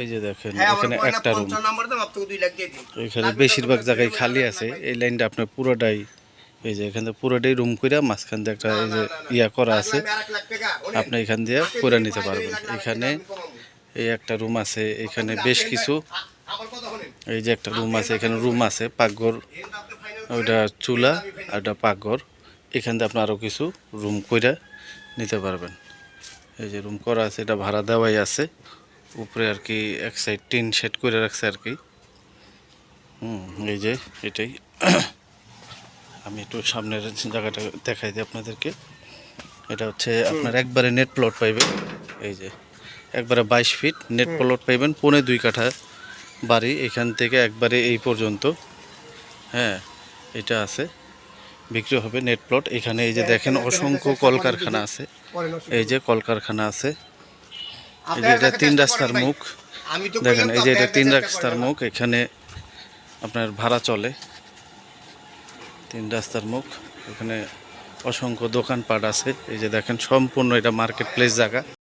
এই যে দেখেন এখানে একটা রুম, এখানে বেশিরভাগ জায়গায় খালি আছে। এই লাইনটা আপনার পুরোটাই, এই যে এখান থেকে পুরোটাই রুম কইরা মাঝখান দিয়ে একটা এই যে ইয়া করা আছে, আপনি এখান দিয়ে করে নিতে পারবেন। এখানে এই একটা রুম আছে, এখানে বেশ কিছু, এই যে একটা রুম আছে, এখানে রুম আছে, পাকঘর, ওইটা চুলা আর ওটা পাকঘর। এখান থেকে আপনি আরও কিছু রুম কইরা নিতে পারবেন। এই যে রুম করা আছে, এটা ভাড়া দেওয়াই আছে। উপরে আর কি এক সাইড টিন শেড করে রাখছে আর কি। এই যে এটাই। আমি একটু সামনের জায়গাটা দেখাই দিই আপনাদেরকে। এটা হচ্ছে আপনার একবারে নেট প্লট পাইবেন, এই যে একবারে 22 ফিট নেট প্লট পাইবেন, 2.25 কাঠা বাড়ি এখান থেকে একবারে এই পর্যন্ত। হ্যাঁ, এটা আছে, বিক্রি হবে নেট প্লট। এখানে এই যে দেখেন অসংখ্য কলকারখানা আছে, এই যে কলকারখানা আছে। এই যে এটা 3 রাস্তার মুখ, দেখেন এই যে এটা 3 রাস্তার মুখ, এখানে আপনার ভাড়া চলে। 3 রাস্তার মুখ, এখানে অসংখ্য দোকানপাট আছে। এই যে দেখেন সম্পূর্ণ এটা মার্কেট প্লেস জায়গা।